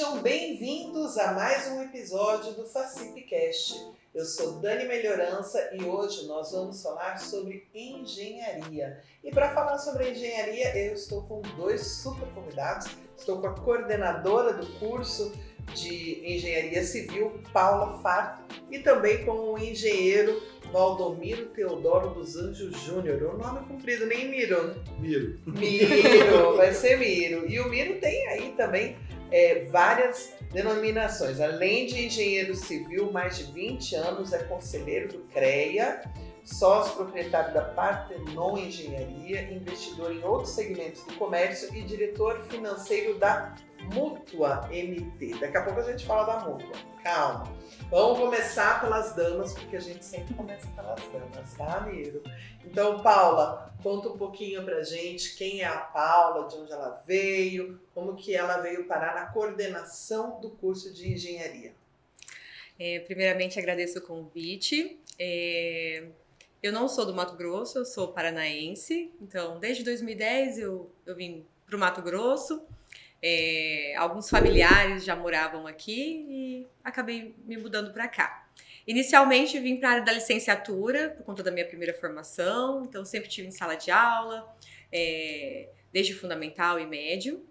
Sejam bem-vindos a mais um episódio do FACIPcast. Eu sou Dani Melhorança e hoje nós vamos falar sobre engenharia. E para falar sobre engenharia, eu estou com dois super convidados. Estou com a coordenadora do curso de Engenharia Civil, Paula Farto, e também com o engenheiro Valdomiro Teodoro dos Anjos Júnior. O nome comprido, nem Miro, né? Miro. Miro, vai ser Miro. E o Miro tem aí também várias denominações. Além de engenheiro civil, mais de 20 anos, é conselheiro do CREA, sócio proprietário da Partenon Engenharia, investidor em outros segmentos do comércio e diretor financeiro da Mútua MT. Daqui a pouco a gente fala da Mútua. Calma. Vamos começar pelas damas, porque a gente sempre começa pelas damas, tá, Miro? Então, Paula, conta um pouquinho pra gente quem é a Paula, de onde ela veio, como que ela veio parar na coordenação do curso de engenharia. Primeiramente, agradeço o convite. Eu não sou do Mato Grosso, eu sou paranaense. Então, desde 2010 eu vim para o Mato Grosso. Alguns familiares já moravam aqui e acabei me mudando para cá. Inicialmente vim para a área da licenciatura por conta da minha primeira formação, então sempre tive em sala de aula, desde fundamental e médio.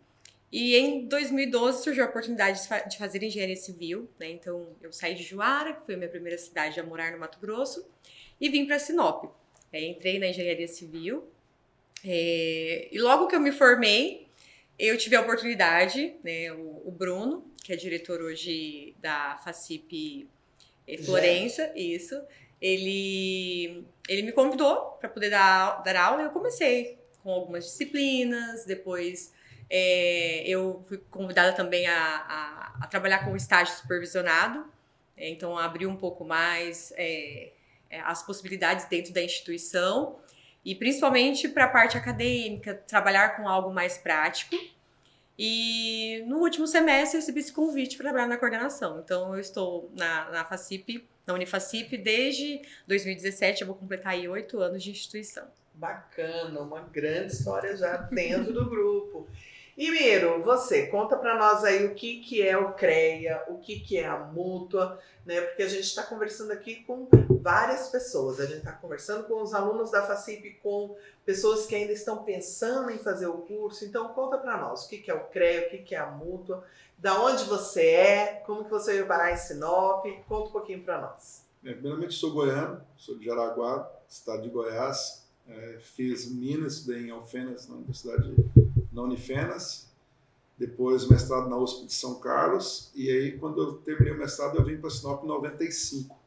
E em 2012 surgiu a oportunidade de fazer engenharia civil, né? Então eu saí de Juara, que foi a minha primeira cidade a morar no Mato Grosso, e vim para Sinop. Entrei na engenharia civil e logo que eu me formei, eu tive a oportunidade, né, o Bruno, que é diretor hoje da FACIP Florença, isso, ele me convidou para poder dar aula e eu comecei com algumas disciplinas, depois eu fui convidada também a trabalhar com estágio supervisionado, então abriu um pouco mais as possibilidades dentro da instituição, e principalmente para a parte acadêmica, trabalhar com algo mais prático. E no último semestre eu recebi esse convite para trabalhar na coordenação. Então eu estou na FACIP, na Unifacip, desde 2017, eu vou completar aí 8 anos de instituição. Bacana, uma grande história já dentro do grupo. E Miro, você, conta para nós aí o que é o CREA, o que é a Mútua, né? Porque a gente está conversando aqui com várias pessoas. A gente está conversando com os alunos da FACIP, com pessoas que ainda estão pensando em fazer o curso. Então, conta para nós o que é o CREA, o que é a Mútua, da onde você é, como que você veio parar em Sinop. Conta um pouquinho para nós. Primeiramente, sou goiano, sou de Jaraguá, estado de Goiás. Fiz Minas, estudei em Alfenas, na Universidade da Unifenas. Depois, mestrado na USP de São Carlos. E aí, quando eu terminei o mestrado, eu vim para Sinop em 95.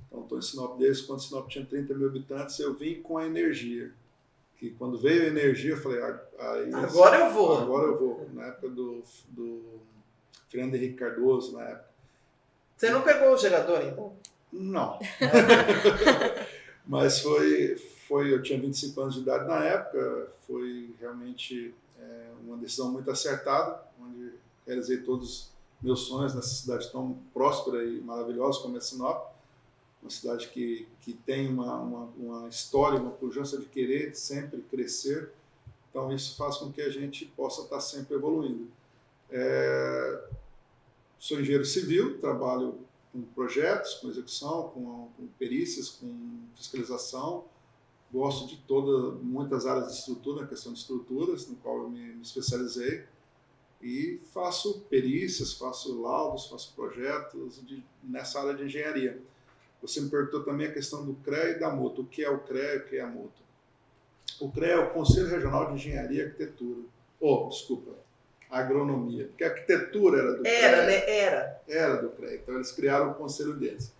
Então, estou em Sinop desde quando Sinop tinha 30 mil habitantes. Eu vim com a energia. Que quando veio a energia, eu falei, agora eu vou. Agora eu vou. Na época do Fernando Henrique Cardoso, na época. Você não pegou o gerador, então? Não. Mas eu tinha 25 anos de idade na época, foi realmente uma decisão muito acertada, onde realizei todos os meus sonhos nessa cidade tão próspera e maravilhosa como é Sinop, uma cidade que tem uma história, uma pujança de querer sempre crescer, então isso faz com que a gente possa estar sempre evoluindo. Sou engenheiro civil, trabalho com projetos, com execução, com perícias, com fiscalização. Gosto de muitas áreas de estrutura, na questão de estruturas, no qual eu me especializei. E faço perícias, faço laudos, faço projetos nessa área de engenharia. Você me perguntou também a questão do CREA e da Mútua. O que é o CREA e o que é a Mútua? O CREA é o Conselho Regional de Engenharia e Arquitetura. Agronomia. Porque a arquitetura era do CREA. Era do CREA. Então eles criaram o conselho deles.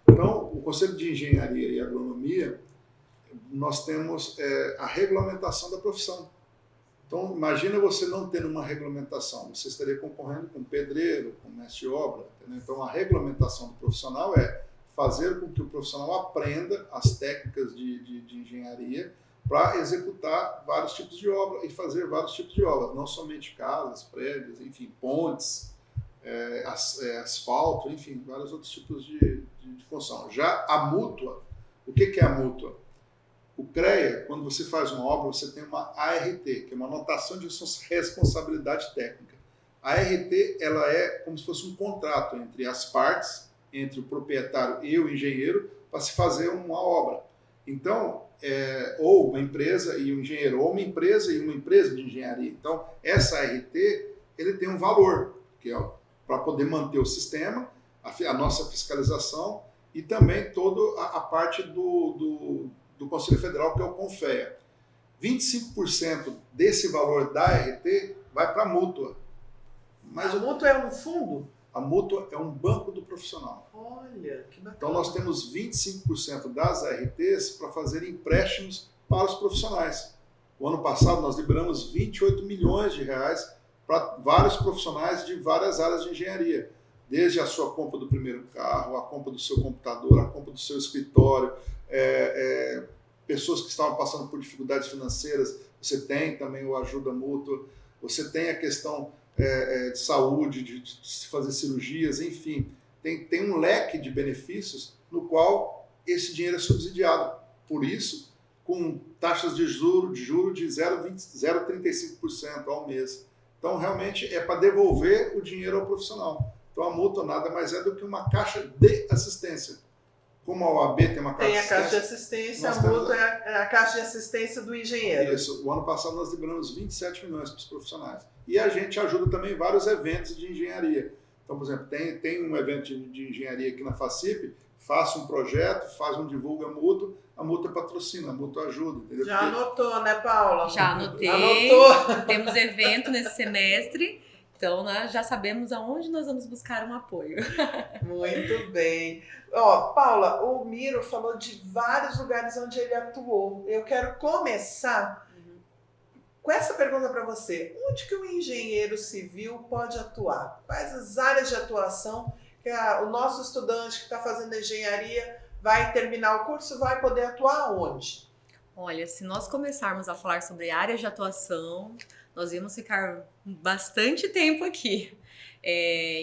Então, o Conselho de Engenharia e Agronomia, nós temos a regulamentação da profissão. Então, imagina você não tendo uma regulamentação, você estaria concorrendo com pedreiro, com mestre de obra. Entendeu? Então, a regulamentação do profissional é fazer com que o profissional aprenda as técnicas de engenharia para executar vários tipos de obra e fazer vários tipos de obras, não somente casas, prédios, enfim, pontes, asfalto, enfim, vários outros tipos de função. Já a Mútua, o que é a Mútua? O CREA, quando você faz uma obra, você tem uma ART, que é uma anotação de responsabilidade técnica. A RT ela é como se fosse um contrato entre as partes, entre o proprietário e o engenheiro, para se fazer uma obra. Então, ou uma empresa e um engenheiro, ou uma empresa e uma empresa de engenharia. Então, essa RT ele tem um valor, que é para poder manter o sistema, a nossa fiscalização e também toda a parte do Conselho Federal, que é o CONFEA. 25% desse valor da RT vai para a mútua. Mas a mútua é um fundo? A mútua é um banco do profissional. Olha, que bacana. Então nós temos 25% das RTs para fazer empréstimos para os profissionais. O ano passado nós liberamos 28 milhões de reais para vários profissionais de várias áreas de engenharia. Desde a sua compra do primeiro carro, a compra do seu computador, a compra do seu escritório, pessoas que estavam passando por dificuldades financeiras, você tem também o ajuda mútua, você tem a questão de saúde, de se fazer cirurgias, enfim, tem um leque de benefícios no qual esse dinheiro é subsidiado. Por isso, com taxas de juro de 0,35% ao mês. Então, realmente, é para devolver o dinheiro ao profissional. Então, a mútua nada mais é do que uma caixa de assistência. Como a OAB tem uma caixa de assistência... Tem a caixa de assistência, a mútua é a caixa de assistência do engenheiro. Isso. O ano passado nós liberamos 27 milhões para os profissionais. E a gente ajuda também vários eventos de engenharia. Então, por exemplo, tem um evento de engenharia aqui na FACIP, faça um projeto, faz um divulga mútuo, a mútua patrocina, a mútua ajuda. Entendeu? Já anotou, né, Paula? Já anotei. Anotou. Temos evento nesse semestre. Então, nós já sabemos aonde nós vamos buscar um apoio. Muito bem. Paula, o Miro falou de vários lugares onde ele atuou. Eu quero começar com essa pergunta para você. Onde que o engenheiro civil pode atuar? Quais as áreas de atuação que o nosso estudante que está fazendo engenharia vai terminar o curso, vai poder atuar onde? Olha, se nós começarmos a falar sobre áreas de atuação, nós vamos ficar bastante tempo aqui.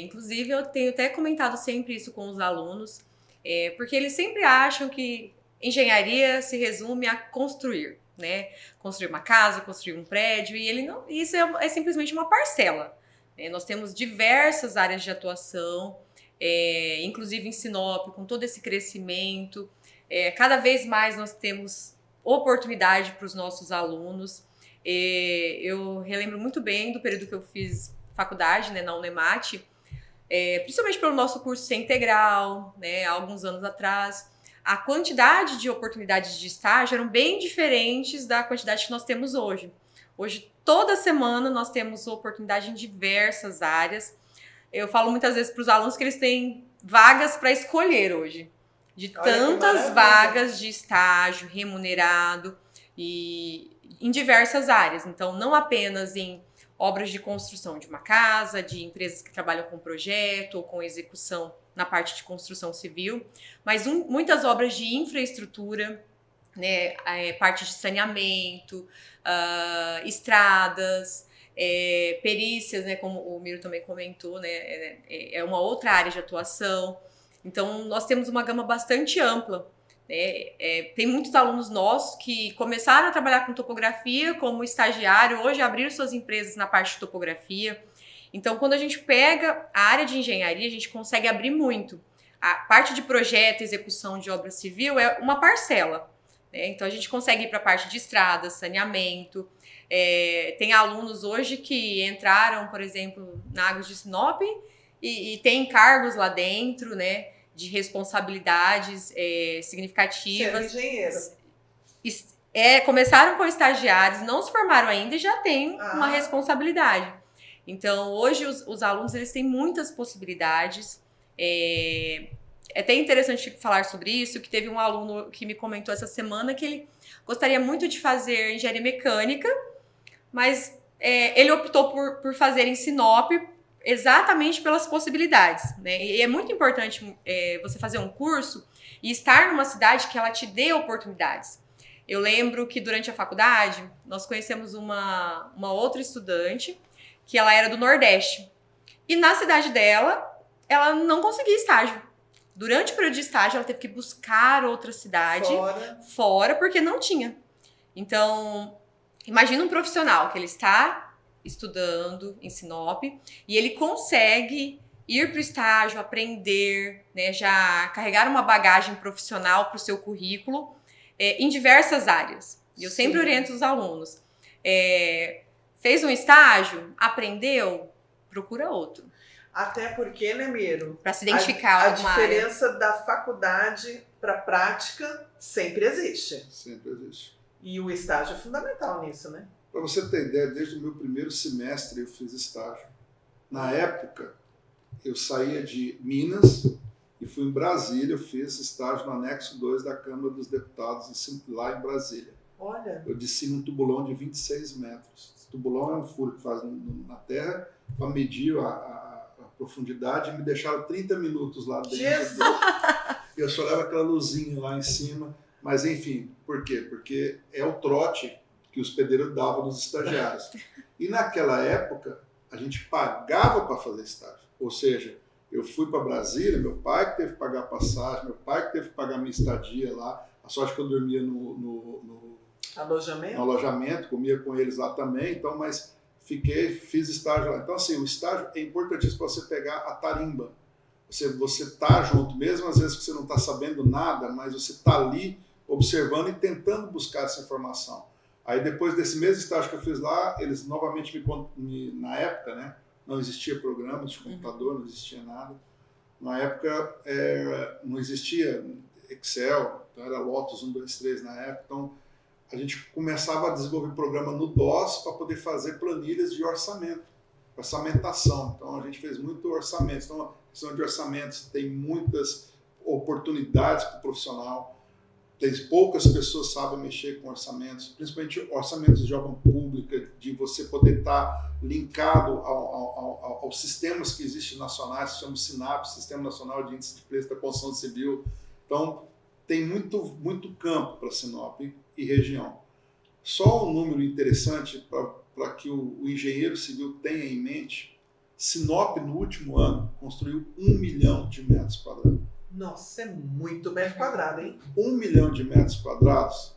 Inclusive, eu tenho até comentado sempre isso com os alunos, porque eles sempre acham que engenharia se resume a construir, né? Construir uma casa, construir um prédio, e isso é simplesmente uma parcela. Nós temos diversas áreas de atuação, inclusive em Sinop, com todo esse crescimento. Cada vez mais nós temos oportunidade para os nossos alunos. Eu relembro muito bem do período que eu fiz faculdade, né, na Unemat, principalmente pelo nosso curso ser integral, né, há alguns anos atrás. A quantidade de oportunidades de estágio eram bem diferentes da quantidade que nós temos hoje. Hoje, toda semana, nós temos oportunidade em diversas áreas. Eu falo muitas vezes para os alunos que eles têm vagas para escolher hoje. De tantas vagas de estágio remunerado e em diversas áreas. Então, não apenas em obras de construção de uma casa, de empresas que trabalham com projeto ou com execução na parte de construção civil, mas muitas obras de infraestrutura, né, parte de saneamento, estradas, perícias, né, como o Miro também comentou, né, é uma outra área de atuação. Então, nós temos uma gama bastante ampla. Tem muitos alunos nossos que começaram a trabalhar com topografia como estagiário, hoje abriram suas empresas na parte de topografia. Então, quando a gente pega a área de engenharia, a gente consegue abrir muito. A parte de projeto e execução de obra civil é uma parcela, né? Então, a gente consegue ir para a parte de estradas, saneamento. Tem alunos hoje que entraram, por exemplo, na Águas de Sinop e tem cargos lá dentro, né, de responsabilidades significativas. Ser engenheiro. Começaram com estagiários, não se formaram ainda e já têm uma responsabilidade. Então, hoje os alunos eles têm muitas possibilidades. É até interessante falar sobre isso, que teve um aluno que me comentou essa semana que ele gostaria muito de fazer engenharia mecânica, mas ele optou por fazer em Sinop exatamente pelas possibilidades, né? E é muito importante você fazer um curso e estar numa cidade que ela te dê oportunidades. Eu lembro que durante a faculdade, nós conhecemos uma outra estudante que ela era do Nordeste. E na cidade dela, ela não conseguia estágio. Durante o período de estágio, ela teve que buscar outra cidade fora porque não tinha. Então, imagina um profissional que ele está estudando em Sinop e ele consegue ir para o estágio, aprender, né, já carregar uma bagagem profissional para o seu currículo em diversas áreas. E eu sempre oriento os alunos. Fez um estágio, aprendeu, procura outro. Até porque, né, Miro? Para se identificar a diferença da faculdade para a prática sempre existe. Sempre existe. E o estágio é fundamental nisso, né? Para você ter ideia, desde o meu primeiro semestre eu fiz estágio. Na época, eu saía de Minas e fui em Brasília, eu fiz estágio no anexo 2 da Câmara dos Deputados, lá em Brasília. Olha. Eu desci num tubulão de 26 metros. Esse tubulão é um furo que faz na terra para medir a profundidade e me deixaram 30 minutos lá dentro. Jesus! Eu só olhava aquela luzinha lá em cima. Mas enfim, por quê? Porque é o trote que os pedreiros davam nos estagiários. E naquela época, a gente pagava para fazer estágio. Ou seja, eu fui para Brasília, meu pai que teve que pagar a passagem, meu pai que teve que pagar a minha estadia lá. A sorte que eu dormia no alojamento, comia com eles lá também, então, mas fiz estágio lá. Então, assim, o estágio é importantíssimo para você pegar a tarimba. Você tá junto, mesmo às vezes que você não está sabendo nada, mas você está ali observando e tentando buscar essa informação. Aí depois desse mesmo estágio que eu fiz lá, eles novamente na época, né, não existia programa de computador, não existia nada. Na época não existia Excel, então era Lotus 1, 2, 3 na época, então a gente começava a desenvolver programa no DOS para poder fazer planilhas de orçamentação. Então a gente fez muito orçamento. Então a questão de orçamentos tem muitas oportunidades para o profissional. Poucas pessoas sabem mexer com orçamentos, principalmente orçamentos de obra pública, de você poder estar linkado aos sistemas que existem nacionais, que se chama SINAP, Sistema Nacional de Índice de Preço da Construção Civil. Então, tem muito campo para Sinop e região. Só um número interessante para que o engenheiro civil tenha em mente, Sinop, no último ano, construiu 1 milhão de metros quadrados. Nossa, é muito metro quadrado, hein? 1 milhão de metros quadrados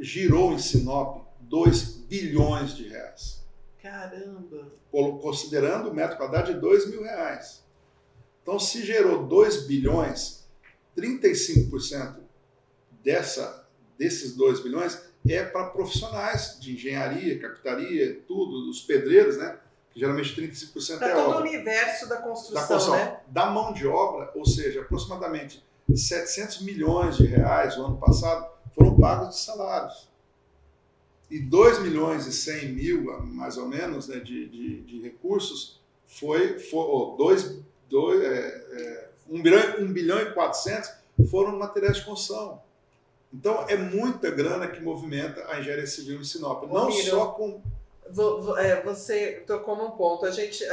girou em Sinop 2 bilhões de reais. Caramba! Considerando o metro quadrado de 2 mil reais. Então, se gerou 2 bilhões, 35% desses 2 bilhões é para profissionais de engenharia, carpintaria, tudo, os pedreiros, né? Geralmente 35% é obra. Para todo o universo da construção, né? Da mão de obra, ou seja, aproximadamente 700 milhões de reais no ano passado foram pagos de salários. E 2 milhões e 100 mil, mais ou menos, né, de recursos, 1 bilhão e 400 foram materiais de construção. Então, é muita grana que movimenta a engenharia civil em Sinop. Não só com... Você tocou num ponto. A gente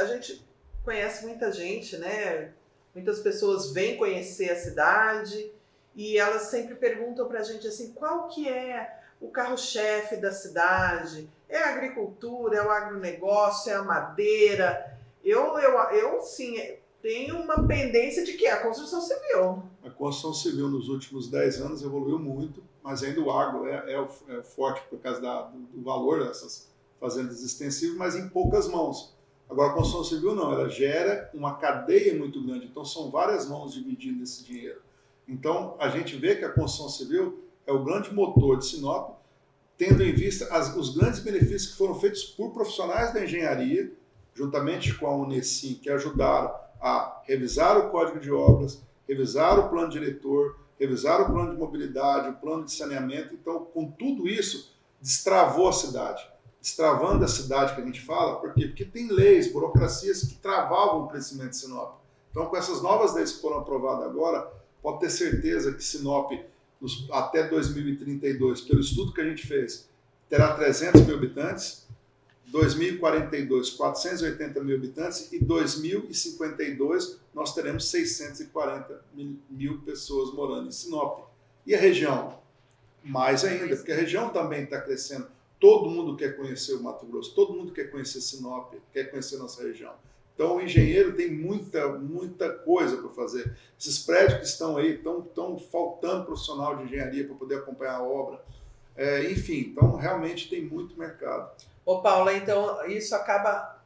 conhece muita gente, né? Muitas pessoas vêm conhecer a cidade e elas sempre perguntam pra gente assim, qual que é o carro-chefe da cidade? É a agricultura, é o agronegócio, é a madeira? Eu sim, tenho uma pendência de que é a construção civil. A construção civil nos últimos 10 anos evoluiu muito, mas ainda o agro é forte por causa do valor dessas fazendas extensivas, mas em poucas mãos. Agora, a construção civil não, ela gera uma cadeia muito grande, então são várias mãos dividindo esse dinheiro. Então, a gente vê que a construção civil é o grande motor de Sinop, tendo em vista os grandes benefícios que foram feitos por profissionais da engenharia, juntamente com a Unesim, que ajudaram a revisar o Código de Obras, revisar o plano diretor, revisar o plano de mobilidade, o plano de saneamento. Então, com tudo isso, destravou a cidade. Destravando a cidade que a gente fala, por quê? Porque tem leis, burocracias que travavam o crescimento de Sinop. Então, com essas novas leis que foram aprovadas agora, pode ter certeza que Sinop, até 2032, pelo estudo que a gente fez, terá 300 mil habitantes, 2042, 480 mil habitantes, e 2052 nós teremos 640 mil pessoas morando em Sinop. E a região? Mais ainda, porque a região também está crescendo. Todo mundo quer conhecer o Mato Grosso, todo mundo quer conhecer Sinop, quer conhecer nossa região. Então o engenheiro tem muita coisa para fazer. Esses prédios que estão aí, estão faltando profissional de engenharia para poder acompanhar a obra. Enfim, então realmente tem muito mercado. Ô Paula, então isso acaba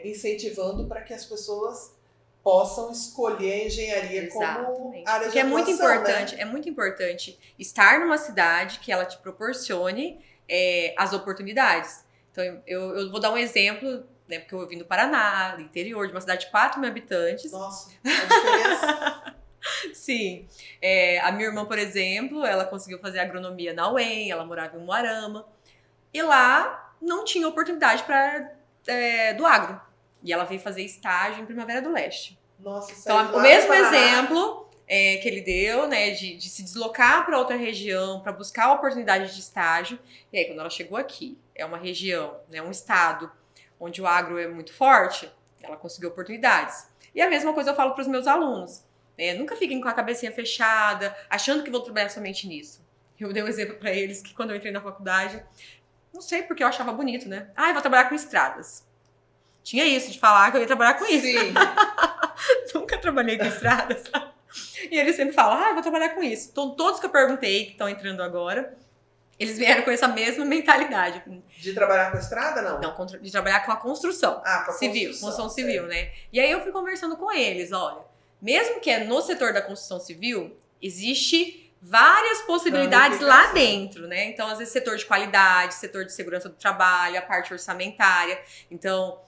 incentivando para que as pessoas possam escolher a engenharia como área de atuação, é muito importante, né? É muito importante estar numa cidade que ela te proporcione as oportunidades. Então, eu vou dar um exemplo, né, porque eu vim do Paraná, do interior, de uma cidade de 4 mil habitantes. Nossa, a diferença... Sim. A minha irmã, por exemplo, ela conseguiu fazer agronomia na UEM, ela morava em Umuarama, e lá não tinha oportunidade do agro. E ela veio fazer estágio em Primavera do Leste. Nossa, então, o mesmo exemplo que ele deu, né, de se deslocar para outra região, para buscar a oportunidade de estágio. E aí, quando ela chegou aqui, é uma região, né, um estado onde o agro é muito forte, ela conseguiu oportunidades. E a mesma coisa eu falo para os meus alunos. Nunca fiquem com a cabecinha fechada, achando que vão trabalhar somente nisso. Eu dei um exemplo para eles que quando eu entrei na faculdade, não sei porque eu achava bonito, né? Eu vou trabalhar com estradas. Tinha isso, de falar que eu ia trabalhar com isso. Sim. Nunca trabalhei com estradas. E eles sempre falam, eu vou trabalhar com isso. Então, todos que eu perguntei, que estão entrando agora, eles vieram com essa mesma mentalidade. De trabalhar com estrada, não? Não, de trabalhar com a construção. Com a civil, construção civil, né? E aí eu fui conversando com eles, olha, mesmo que no setor da construção civil, existe várias possibilidades lá dentro, né? Então, às vezes, setor de qualidade, setor de segurança do trabalho, a parte orçamentária. Então,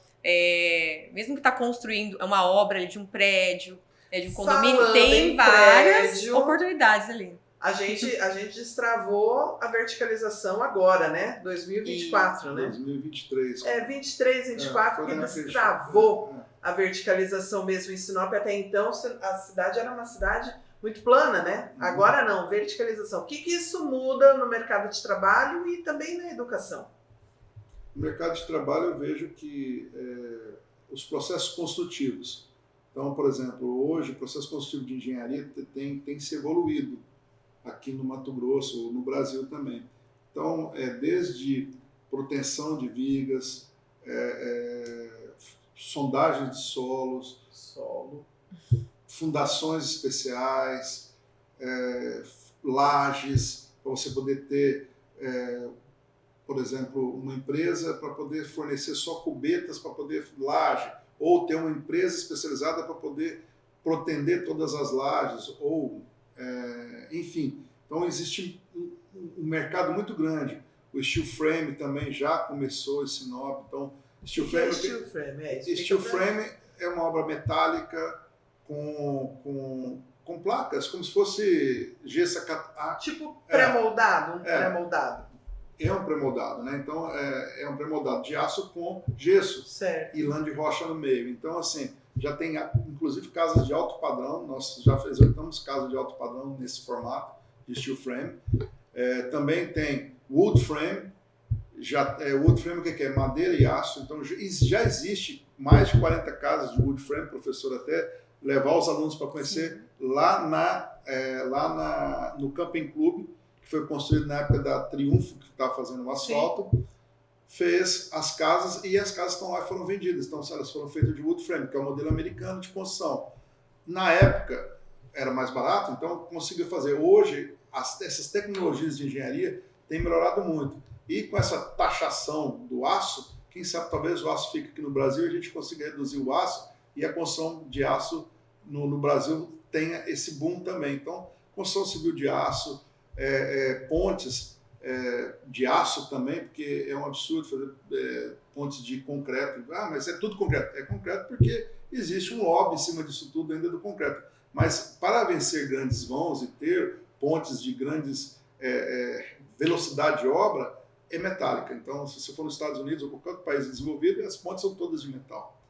mesmo que está construindo uma obra de um prédio, de um condomínio, tem várias oportunidades ali. A gente destravou a verticalização agora, né? 2024, né? 2023. 23, 24 que destravou a verticalização mesmo em Sinop. Até então, a cidade era uma cidade muito plana, né? Agora não, verticalização. O que isso muda no mercado de trabalho e também na educação? No mercado de trabalho eu vejo que os processos construtivos. Então, por exemplo, hoje o processo construtivo de engenharia tem se evoluído aqui no Mato Grosso, ou no Brasil também. Então, desde proteção de vigas, sondagem de solo, fundações especiais, lajes, para você poder ter, por exemplo, uma empresa para poder fornecer só cubetas para poder laje, ou ter uma empresa especializada para poder protender todas as lajes, ou, enfim. Então, existe um mercado muito grande. O steel frame também já começou esse Sinop. Então, steel frame é uma obra metálica com placas, como se fosse gesso. Tipo pré-moldado, pré-moldado. É um pré-moldado, né? Então, é um pré-moldado de aço com gesso. Certo. E lã de rocha no meio. Então, assim, já tem, inclusive, casas de alto padrão. Nós já executamos casas de alto padrão nesse formato de steel frame. Também tem wood frame. Wood frame o que é? Madeira e aço. Então, já existe mais de 40 casas de wood frame. Professor, até levar os alunos para conhecer. Sim. lá no Camping Clube, que foi construído na época da Triunfo, que estava fazendo o asfalto. Sim. Fez as casas e as casas estão lá e foram vendidas. Então, elas foram feitas de wood frame, que é o modelo americano de construção. Na época, era mais barato, então conseguiu fazer. Hoje, essas tecnologias de engenharia têm melhorado muito. E com essa taxação do aço, quem sabe talvez o aço fique aqui no Brasil e a gente consiga reduzir o aço e a construção de aço no Brasil tenha esse boom também. Então, construção civil de aço, pontes de aço também, porque é um absurdo fazer pontes de concreto. Mas é tudo concreto. É concreto porque existe um lobby em cima disso tudo ainda do concreto. Mas para vencer grandes vãos e ter pontes de grandes velocidade de obra, é metálica. Então, se você for nos Estados Unidos ou qualquer outro país desenvolvido, as pontes são todas de metal.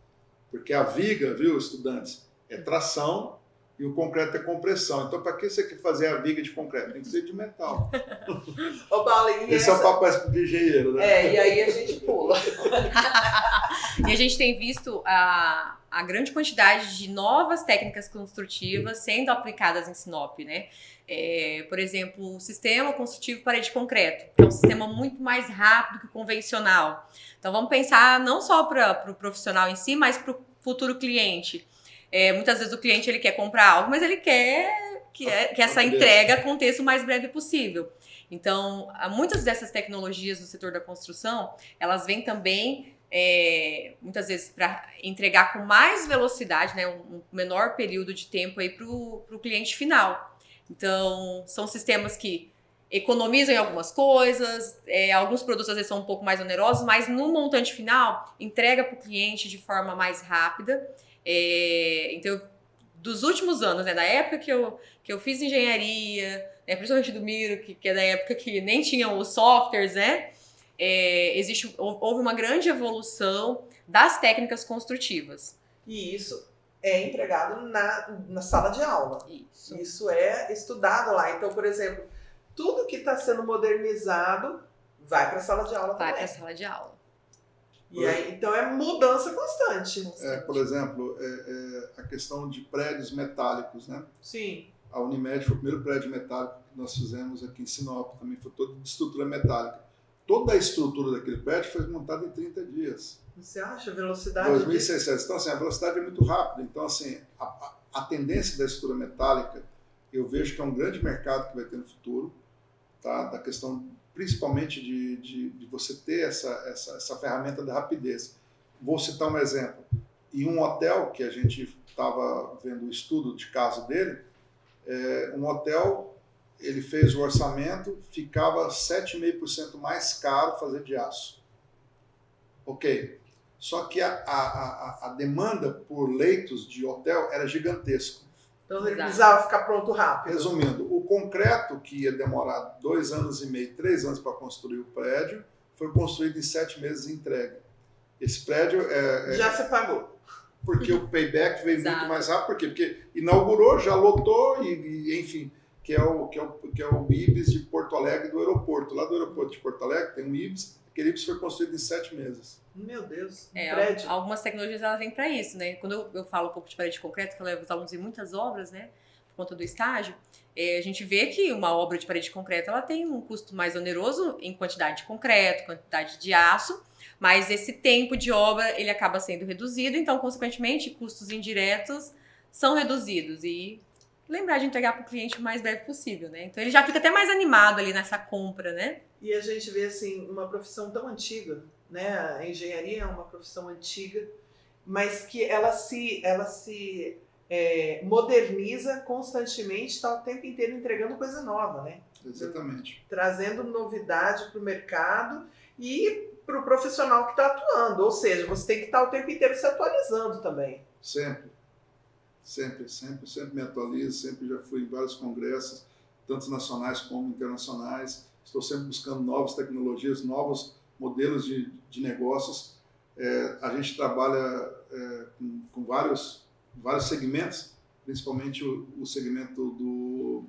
Porque a viga, viu, estudantes, é tração e o concreto é compressão. Então, para que você quer fazer a viga de concreto? Tem que ser de metal. Ô, Paulo, esse é o papo de engenheiro, né? E aí a gente pula. E a gente tem visto a grande quantidade de novas técnicas construtivas sendo aplicadas em Sinop, né? Por exemplo, o sistema construtivo parede de concreto, que é um sistema muito mais rápido que o convencional. Então, vamos pensar não só para o profissional em si, mas para o futuro cliente. Muitas vezes o cliente ele quer comprar algo, mas ele quer que essa entrega aconteça o mais breve possível. Então, muitas dessas tecnologias do setor da construção, elas vêm também, muitas vezes, para entregar com mais velocidade, né, um menor período de tempo para o cliente final. Então, são sistemas que economizam em algumas coisas, alguns produtos às vezes são um pouco mais onerosos, mas no montante final, entrega para o cliente de forma mais rápida. Então, dos últimos anos, né, da época que eu fiz engenharia, né, principalmente do Miro, que é da época que nem tinham os softwares, né, houve uma grande evolução das técnicas construtivas. E isso é empregado na sala de aula. Isso é estudado lá. Então, por exemplo, tudo que está sendo modernizado vai para a sala de aula também. Vai para a sala de aula. E aí, então é mudança constante. Por exemplo, a questão de prédios metálicos, né? Sim. A Unimed foi o primeiro prédio metálico que nós fizemos aqui em Sinop, também foi todo de estrutura metálica. Toda a estrutura daquele prédio foi montada em 30 dias. Você acha a velocidade? 2.600. Então, assim, a velocidade é muito rápida. Então, assim, a tendência da estrutura metálica, eu vejo que é um grande mercado que vai ter no futuro, tá? Da questão principalmente de você ter essa ferramenta da rapidez. Vou citar um exemplo. Em um hotel, que a gente estava vendo o estudo de caso dele, um hotel, ele fez o orçamento, ficava 7,5% mais caro fazer de aço. Ok. Só que a demanda por leitos de hotel era gigantesca. Então ele precisava ficar pronto rápido. Resumindo, o concreto que ia demorar 2 anos e meio, 3 anos para construir o prédio, foi construído em 7 meses de entrega. Esse prédio já se pagou. Porque o payback veio muito mais rápido. Por quê? Porque inaugurou, já lotou, e enfim, que é o IBS de Porto Alegre, do aeroporto. Lá do aeroporto de Porto Alegre tem um IBS, aquele IBS foi construído em 7 meses. Meu Deus, prédio. Algumas tecnologias elas vêm para isso, né? Quando eu falo um pouco de parede de concreto, que eu levo os alunos em muitas obras, né? Por conta do estágio, a gente vê que uma obra de parede de concreto ela tem um custo mais oneroso em quantidade de concreto, quantidade de aço, mas esse tempo de obra ele acaba sendo reduzido, então, consequentemente, custos indiretos são reduzidos e lembrar de entregar para o cliente o mais breve possível, né? Então, ele já fica até mais animado ali nessa compra, né? E a gente vê, assim, uma profissão tão antiga, né? A engenharia é uma profissão antiga, mas que ela se moderniza constantemente, está o tempo inteiro entregando coisa nova, né? Exatamente. Trazendo novidade para o mercado e para o profissional que está atuando. Ou seja, você tem que estar o tempo inteiro se atualizando também. Sempre me atualizo, sempre já fui em vários congressos, tanto nacionais como internacionais. Estou sempre buscando novas tecnologias, novos modelos de negócios. A gente trabalha com vários segmentos, principalmente o segmento do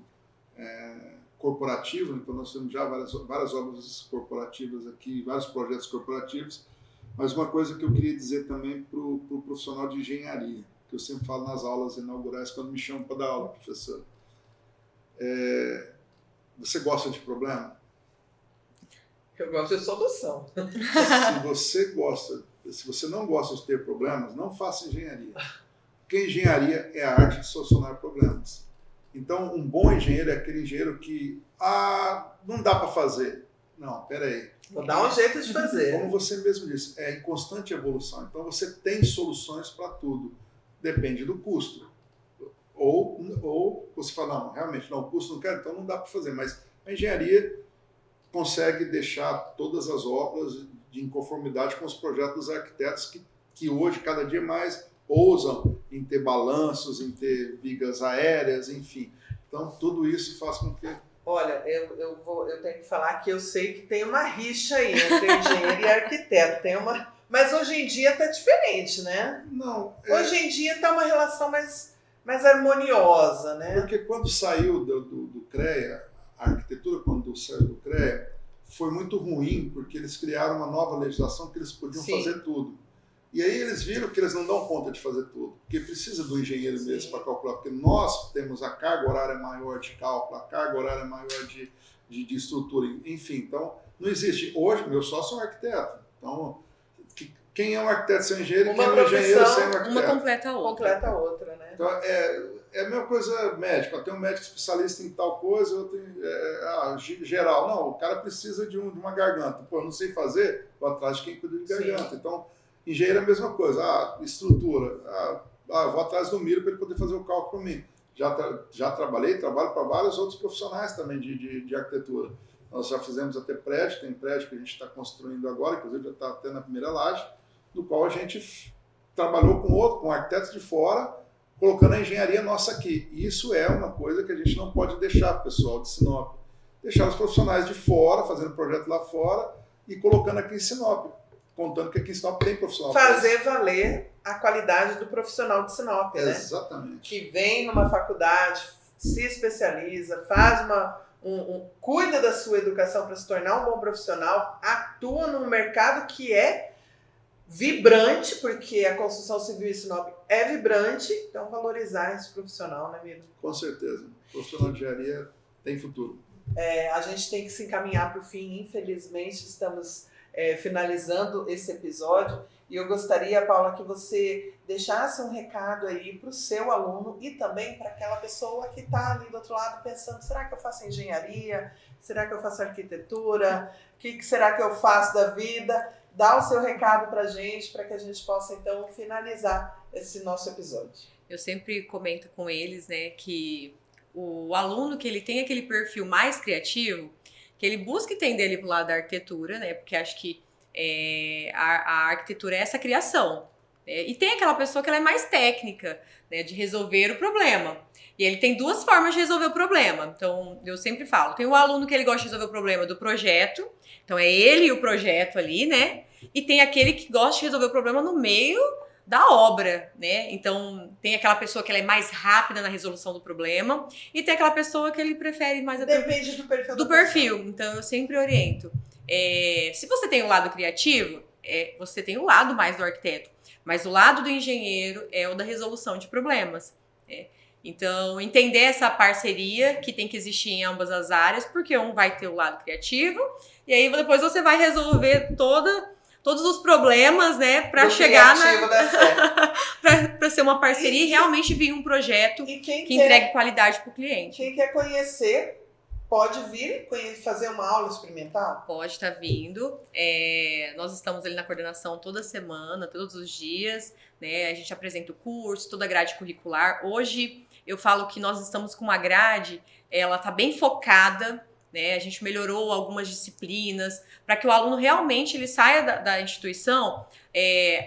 corporativo. Então nós temos já várias obras corporativas aqui, vários projetos corporativos. Mas uma coisa que eu queria dizer também para o profissional de engenharia, que eu sempre falo nas aulas inaugurais quando me chamam para dar aula, professor. Você gosta de problema? Eu gosto de solução. Se você não gosta de ter problemas, não faça engenharia. Porque engenharia é a arte de solucionar problemas. Então, um bom engenheiro é aquele engenheiro que não dá para fazer. Não, peraí. Vou dar um jeito de fazer. Como você mesmo disse, é em constante evolução. Então, você tem soluções para tudo. Depende do custo. Ou você fala, não, realmente, não, o custo não quero, então não dá para fazer. Mas a engenharia consegue deixar todas as obras de inconformidade com os projetos dos arquitetos que hoje, cada dia mais, ousam em ter balanços, em ter vigas aéreas, enfim. Então, tudo isso faz com que... Olha, eu tenho que falar que eu sei que tem uma rixa aí entre engenheiro e arquiteto. Mas hoje em dia está diferente, né? Não. Hoje em dia está uma relação mais harmoniosa, né? Porque quando saiu do CREA, a arquitetura, quando saiu do CREA, foi muito ruim, porque eles criaram uma nova legislação que eles podiam fazer tudo. E aí eles viram que eles não dão conta de fazer tudo, porque precisa do engenheiro mesmo para calcular, porque nós temos a carga horária maior de cálculo, a carga horária maior de estrutura, enfim. Então, não existe. Hoje, meu sócio é um arquiteto. Então, quem é um arquiteto sem engenheiro e quem é um engenheiro sem um arquiteto. Uma completa a outra. Completa a outra, né? Então, é a mesma coisa médica. Tem um médico especialista em tal coisa, outro geral. Não, o cara precisa de uma garganta. Pô, eu não sei fazer, vou atrás de quem cuida de garganta. Sim. Então, engenheiro é a mesma coisa. Estrutura. Vou atrás do Miro para ele poder fazer o cálculo para mim. Já trabalho para vários outros profissionais também de arquitetura. Nós já fizemos até prédio, tem prédio que a gente está construindo agora, inclusive já está até na primeira laje, no qual a gente trabalhou com arquitetos de fora, colocando a engenharia nossa aqui. E isso é uma coisa que a gente não pode deixar, pessoal de Sinop. Deixar os profissionais de fora, fazendo projeto lá fora e colocando aqui em Sinop, contando que aqui em Sinop tem profissional. Fazer valer a qualidade do profissional de Sinop, né? Exatamente. Que vem numa faculdade, se especializa, faz cuida da sua educação para se tornar um bom profissional, atua num mercado que é vibrante, porque a construção civil em Sinop é vibrante, então valorizar esse profissional, né, Miro? Com certeza. O profissional de engenharia tem futuro. A gente tem que se encaminhar para o fim, infelizmente estamos finalizando esse episódio e eu gostaria, Paula, que você deixasse um recado aí para o seu aluno e também para aquela pessoa que está ali do outro lado pensando, será que eu faço engenharia? Será que eu faço arquitetura? O que será que eu faço da vida? Dá o seu recado para a gente que a gente possa, então, finalizar esse nosso episódio. Eu sempre comento com eles, né, que o aluno que ele tem aquele perfil mais criativo, que ele busca entender ele pro lado da arquitetura, né, porque acho que a arquitetura é essa criação. Né, e tem aquela pessoa que ela é mais técnica, né, de resolver o problema. E ele tem duas formas de resolver o problema. Então, eu sempre falo, tem o aluno que ele gosta de resolver o problema do projeto, então é ele e o projeto ali, né? E tem aquele que gosta de resolver o problema no meio da obra, né? Então, tem aquela pessoa que ela é mais rápida na resolução do problema e tem aquela pessoa que ele prefere mais... Depende do perfil. Do perfil. Então, eu sempre oriento. Se você tem o lado criativo, você tem o lado mais do arquiteto. Mas o lado do engenheiro é o da resolução de problemas. Então, entender essa parceria que tem que existir em ambas as áreas, porque um vai ter o lado criativo, e aí depois você vai resolver todos os problemas, né, para chegar para ser uma parceria e realmente vir um projeto que entregue qualidade para o cliente. Quem quer conhecer, pode vir fazer uma aula experimental? Pode estar vindo. Nós estamos ali na coordenação toda semana, todos os dias, né? A gente apresenta o curso, toda a grade curricular. Hoje eu falo que nós estamos com uma grade, ela está bem focada, né? A gente melhorou algumas disciplinas para que o aluno realmente ele saia da instituição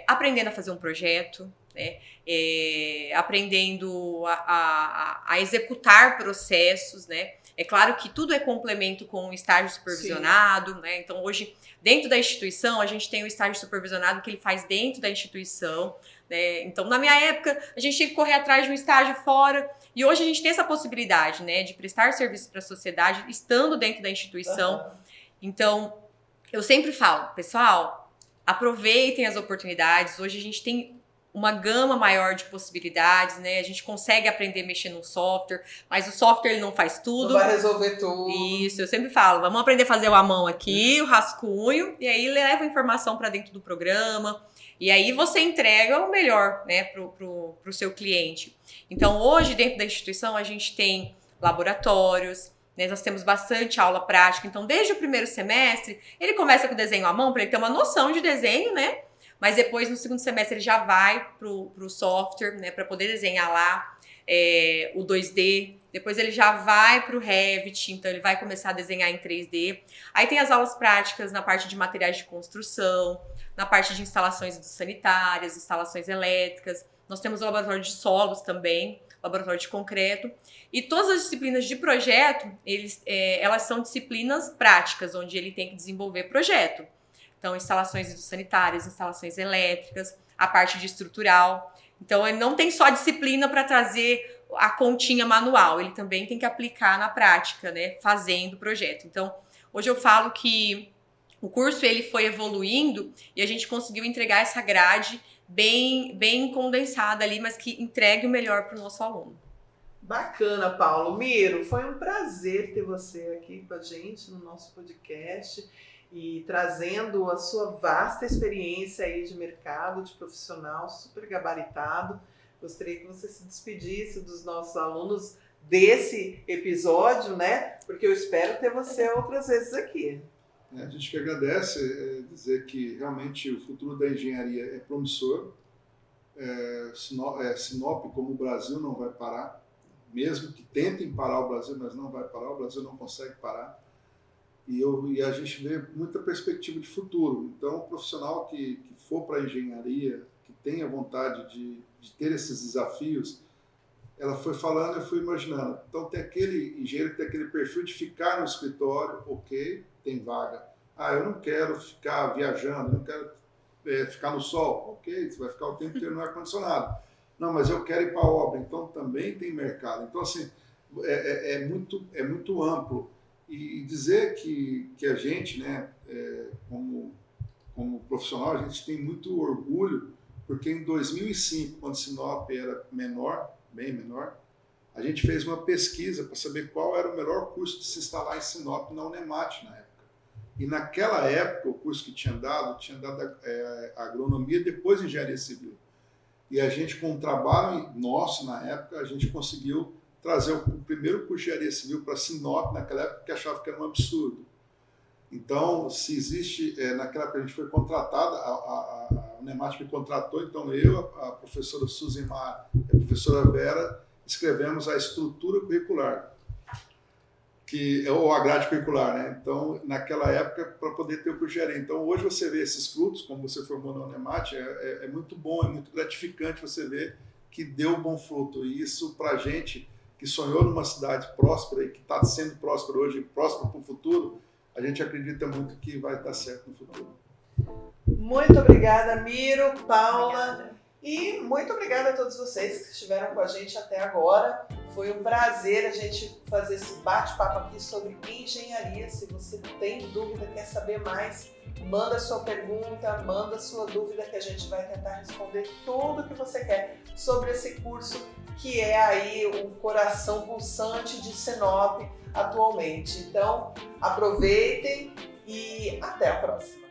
aprendendo a fazer um projeto, né? Aprendendo a executar processos, né? É claro que tudo é complemento com o estágio supervisionado, né? Então, hoje, dentro da instituição, a gente tem o estágio supervisionado que ele faz dentro da instituição, né? Então, na minha época, a gente tinha que correr atrás de um estágio fora. E hoje a gente tem essa possibilidade, né? De prestar serviço para a sociedade, estando dentro da instituição. Uhum. Então, eu sempre falo, pessoal, aproveitem as oportunidades. Hoje a gente tem uma gama maior de possibilidades, né? A gente consegue aprender a mexer no software, mas o software ele não faz tudo. Não vai resolver tudo. Isso, eu sempre falo, vamos aprender a fazer a mão aqui, o rascunho, e aí leva a informação para dentro do programa, e aí você entrega o melhor, né, pro seu cliente. Então, hoje, dentro da instituição, a gente tem laboratórios, né? Nós temos bastante aula prática, então desde o primeiro semestre, ele começa com o desenho à mão, para ele ter uma noção de desenho, né? Mas depois, no segundo semestre, ele já vai pro software, né, para poder desenhar lá o 2D. Depois ele já vai pro Revit, então ele vai começar a desenhar em 3D. Aí tem as aulas práticas na parte de materiais de construção, na parte de instalações sanitárias, instalações elétricas. Nós temos o laboratório de solos também, laboratório de concreto. E todas as disciplinas de projeto, elas são disciplinas práticas, onde ele tem que desenvolver projeto. Então, instalações sanitárias, instalações elétricas, a parte de estrutural. Então, ele não tem só disciplina para trazer a continha manual, ele também tem que aplicar na prática, né, fazendo o projeto. Então, hoje eu falo que o curso ele foi evoluindo e a gente conseguiu entregar essa grade bem condensada ali, mas que entregue o melhor para o nosso aluno. Bacana, Paulo. Miro, foi um prazer ter você aqui com a gente no nosso podcast. e trazendo a sua vasta experiência aí de mercado, de profissional super gabaritado. Gostaria que você se despedisse dos nossos alunos desse episódio, né? Porque eu espero ter você outras vezes aqui. A gente que agradece, dizer que realmente o futuro da engenharia é promissor. Sinop, como o Brasil, não vai parar. Mesmo que tentem parar o Brasil, mas não vai parar, o Brasil não consegue parar. E a gente vê muita perspectiva de futuro. Então, o profissional que for para a engenharia, que tenha vontade de ter esses desafios, ela foi falando, eu fui imaginando. Então, tem aquele engenheiro que tem aquele perfil de ficar no escritório, ok, tem vaga. Eu não quero ficar viajando, não quero ficar no sol. Ok, você vai ficar o tempo inteiro no ar-condicionado. Não, mas eu quero ir para a obra, então também tem mercado. Então, assim, é muito amplo. E dizer que a gente, né, como profissional, a gente tem muito orgulho, porque em 2005, quando Sinop era menor, bem menor, a gente fez uma pesquisa para saber qual era o melhor curso de se instalar em Sinop na Unemat na época. E naquela época, o curso que tinha dado agronomia, depois engenharia civil. E a gente, com um trabalho nosso na época, a gente conseguiu trazer o primeiro curso de engenharia civil para Sinop, naquela época, que achava que era um absurdo. Então, se existe, naquela época a gente foi contratada, a Unemat me contratou, então eu, a professora Suzimar e a professora Vera escrevemos a estrutura curricular, ou a grade curricular, né? Então, naquela época, para poder ter o curso de engenharia. Então, hoje você vê esses frutos, como você formou na Unemat, é muito bom, é muito gratificante você ver que deu bom fruto. E isso, para a gente que sonhou numa cidade próspera e que está sendo próspera hoje, próspera para o futuro, a gente acredita muito que vai dar certo no futuro. Muito obrigada, Miro, Paula. Obrigada. E muito obrigada a todos vocês que estiveram com a gente até agora. Foi um prazer a gente fazer esse bate-papo aqui sobre engenharia. Se você tem dúvida, quer saber mais, manda sua pergunta, manda sua dúvida que a gente vai tentar responder tudo o que você quer sobre esse curso que é aí o coração pulsante de Sinop atualmente. Então, aproveitem e até a próxima.